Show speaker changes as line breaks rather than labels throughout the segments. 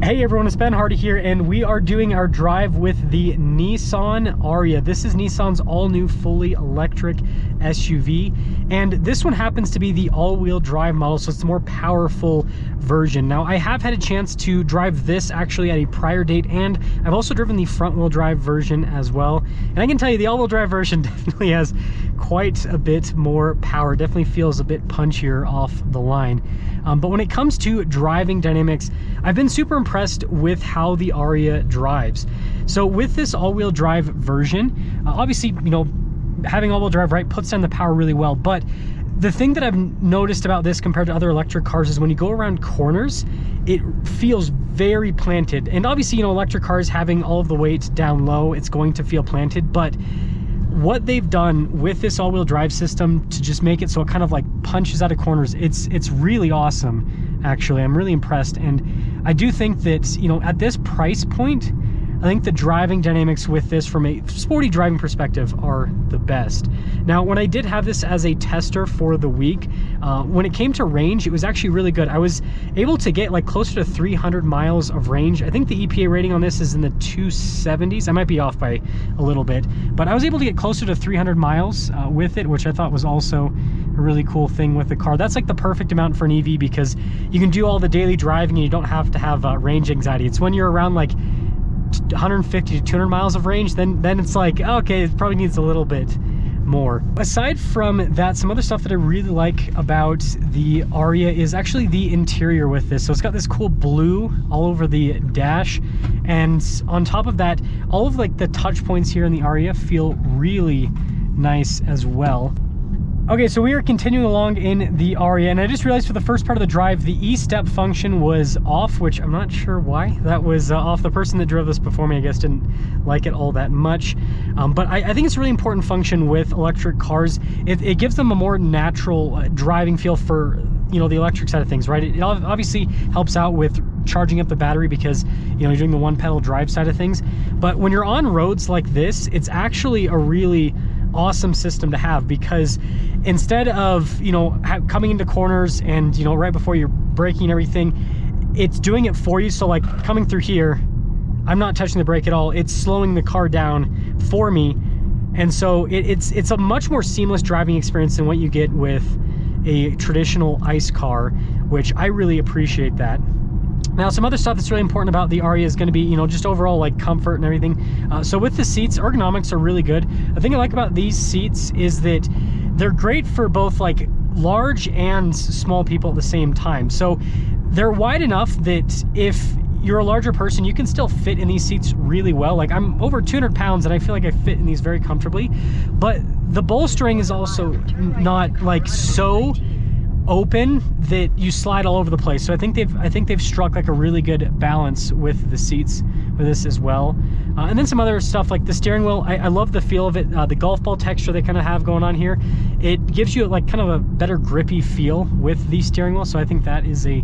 Hey everyone, it's Ben Hardy here, and we are doing our drive with the Nissan Ariya. This is Nissan's all-new fully electric SUV, and this one happens to be the all-wheel drive model, so it's the more powerful version. Now, I have had a chance to drive this actually at a prior date, and I've also driven the front-wheel drive version as well. And I can tell you the all-wheel drive version definitely has quite a bit more power, definitely feels a bit punchier off the line. But when it comes to driving dynamics, I've been super impressed with how the Ariya drives. So with this all-wheel drive version, obviously, you know, having all-wheel drive, right, puts down the power really well. But the thing that I've noticed about this compared to other electric cars is when you go around corners, it feels very planted. And obviously, you know, electric cars having all of the weight down low, it's going to feel planted. But what they've done with this all-wheel drive system to just make it so it kind of like punches out of corners, it's really awesome. Actually, I'm really impressed. And I do think that, you know, at this price point, I think the driving dynamics with this from a sporty driving perspective are the best. Now, when I did have this as a tester for the week, when it came to range, it was actually really good. I was able to get like closer to 300 miles of range. I think the EPA rating on this is in the 270s. I might be off by a little bit, but I was able to get closer to 300 miles with it, which I thought was also a really cool thing with the car. That's like the perfect amount for an EV because you can do all the daily driving and you don't have to have range anxiety. It's when you're around like 150 to 200 miles of range, then it's like, okay, it probably needs a little bit more. Aside from that, some other stuff that I really like about the Ariya is actually the interior with this. So it's got this cool blue all over the dash, and on top of that, all of like the touch points here in the Ariya feel really nice as well. Okay, so we are continuing along in the Ariya, and I just realized for the first part of the drive, the E-step function was off, which I'm not sure why that was off. The person that drove this before me, I guess, didn't like it all that much. But I think it's a really important function with electric cars. It gives them a more natural driving feel for, you know, the electric side of things, right? It obviously helps out with charging up the battery because, you know, you're doing the one pedal drive side of things. But when you're on roads like this, it's actually a really awesome system to have, because instead of, you know, coming into corners and, you know, right before you're braking and everything, it's doing it for you. So like coming through here, I'm not touching the brake at all. It's slowing the car down for me. And so it's a much more seamless driving experience than what you get with a traditional ICE car, which I really appreciate that. Now, some other stuff that's really important about the Ariya is going to be, you know, just overall like comfort and everything. So with the seats, ergonomics are really good. The thing I like about these seats is that they're great for both like large and small people at the same time. So they're wide enough that if you're a larger person, you can still fit in these seats really well. Like I'm over 200 pounds and I feel like I fit in these very comfortably, but the bolstering is also not like so open that you slide all over the place. So I think they've struck like a really good balance with the seats with this as well. And then some other stuff like the steering wheel, I love the feel of it. The golf ball texture they kind of have going on here, it gives you like kind of a better grippy feel with the steering wheel, so I think that is a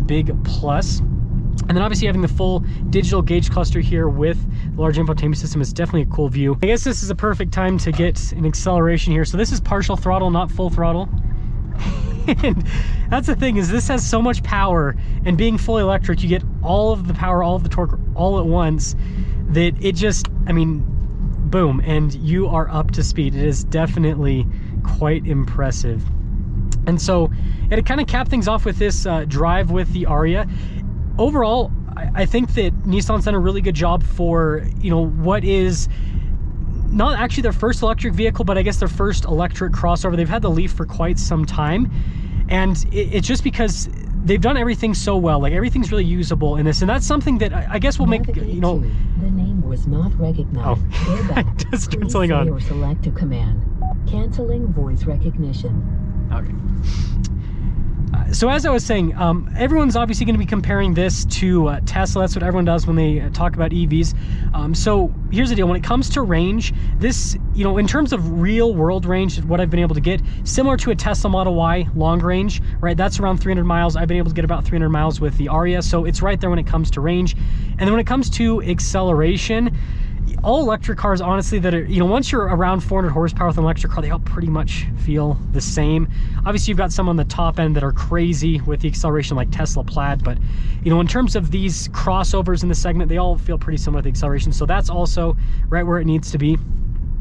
big plus. And then obviously having the full digital gauge cluster here with the large infotainment system is definitely a cool view. I guess this is a perfect time to get an acceleration here. So this is partial throttle, not full throttle. And that's the thing, is this has so much power, and being fully electric, you get all of the power, all of the torque all at once, that it just, I mean, boom, and you are up to speed. It is definitely quite impressive. And so to kind of cap things off with this drive with the Ariya, overall, I think that Nissan's done a really good job for, you know, what is not actually their first electric vehicle, but I guess their first electric crossover. They've had the Leaf for quite some time, and it's just because they've done everything so well. Like everything's really usable in this, and that's something that I guess will make, you know.
The name was not recognized.
Oh, I just turned something on.
Or select a command. Canceling voice recognition.
Okay. So as I was saying, everyone's obviously going to be comparing this to Tesla. That's what everyone does when they talk about EVs. So here's the deal. When it comes to range, this, you know, in terms of real world range, what I've been able to get, similar to a Tesla Model Y long range, right? That's around 300 miles. I've been able to get about 300 miles with the Ariya. So it's right there when it comes to range. And then when it comes to acceleration, all electric cars, honestly, that are, you know, once you're around 400 horsepower with an electric car, they all pretty much feel the same. Obviously, you've got some on the top end that are crazy with the acceleration, like Tesla Plaid, but, you know, in terms of these crossovers in the segment, they all feel pretty similar with the acceleration. So that's also right where it needs to be.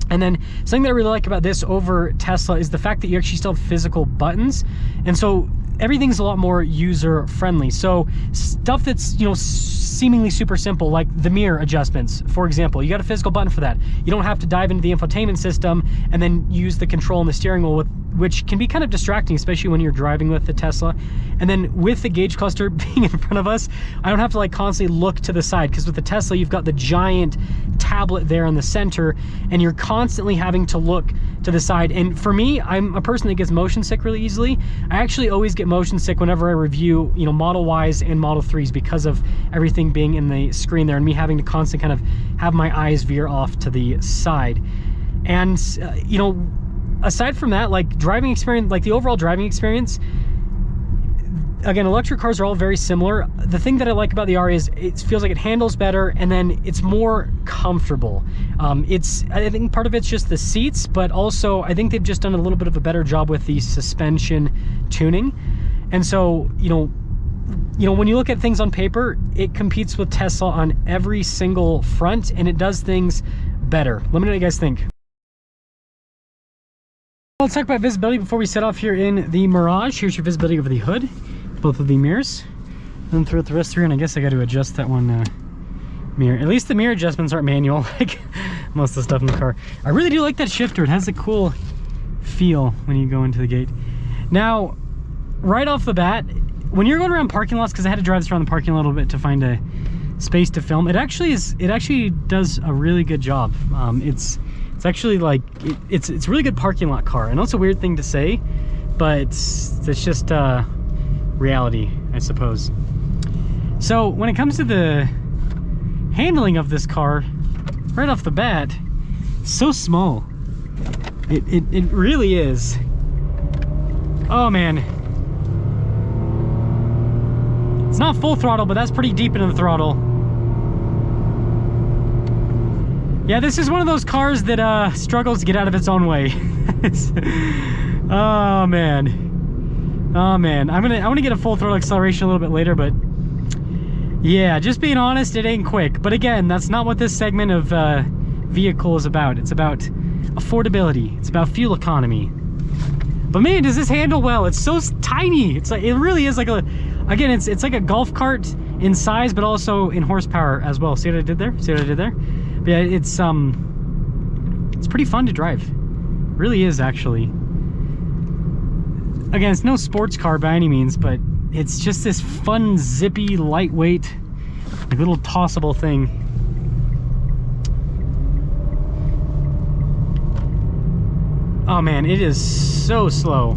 And then something that I really like about this over Tesla is the fact that you actually still have physical buttons. And so everything's a lot more user friendly. So stuff that's, you know, seemingly super simple, like the mirror adjustments, for example, you got a physical button for that. You don't have to dive into the infotainment system and then use the control on the steering wheel, which can be kind of distracting, especially when you're driving with the Tesla. And then with the gauge cluster being in front of us, I don't have to like constantly look to the side, because with the Tesla, you've got the giant tablet there in the center, and you're constantly having to look to the side. And for me, I'm a person that gets motion sick really easily. I actually always get motion sick whenever I review, you know, Model Ys and Model 3s, because of everything being in the screen there and me having to constantly kind of have my eyes veer off to the side. And, you know, aside from that, like driving experience, like the overall driving experience, again, electric cars are all very similar. The thing that I like about the Ariya is it feels like it handles better, and then it's more comfortable. I think part of it's just the seats, but also I think they've just done a little bit of a better job with the suspension tuning. And so, you know, when you look at things on paper, it competes with Tesla on every single front, and it does things better. Let me know what you guys think. Let's talk about visibility before we set off here in the Mirage. Here's your visibility over the hood, both of the mirrors. Then throughout the rest through, and I guess I got to adjust that one mirror. At least the mirror adjustments aren't manual, like most of the stuff in the car. I really do like that shifter. It has a cool feel when you go into the gate. Now, right off the bat, when you're going around parking lots, because I had to drive this around the parking lot a little bit to find a space to film, it actually does a really good job. It's actually like it's a really good parking lot car. I know it's a weird thing to say, but it's just reality, I suppose. So when it comes to the handling of this car, right off the bat, it's so small. It really is. Oh man, it's not full throttle, but that's pretty deep into the throttle. Yeah, this is one of those cars that struggles to get out of its own way. Oh man, oh man. I want to get a full throttle acceleration a little bit later, but yeah, just being honest, it ain't quick. But again, that's not what this segment of vehicle is about. It's about affordability. It's about fuel economy. But man, does this handle well? It's so tiny. It's like, it really is like again, it's like a golf cart in size, but also in horsepower as well. See what I did there? See what I did there? But yeah, it's pretty fun to drive. It really is, actually. Again, it's no sports car by any means, but it's just this fun, zippy, lightweight, like little tossable thing. Oh man, it is so slow.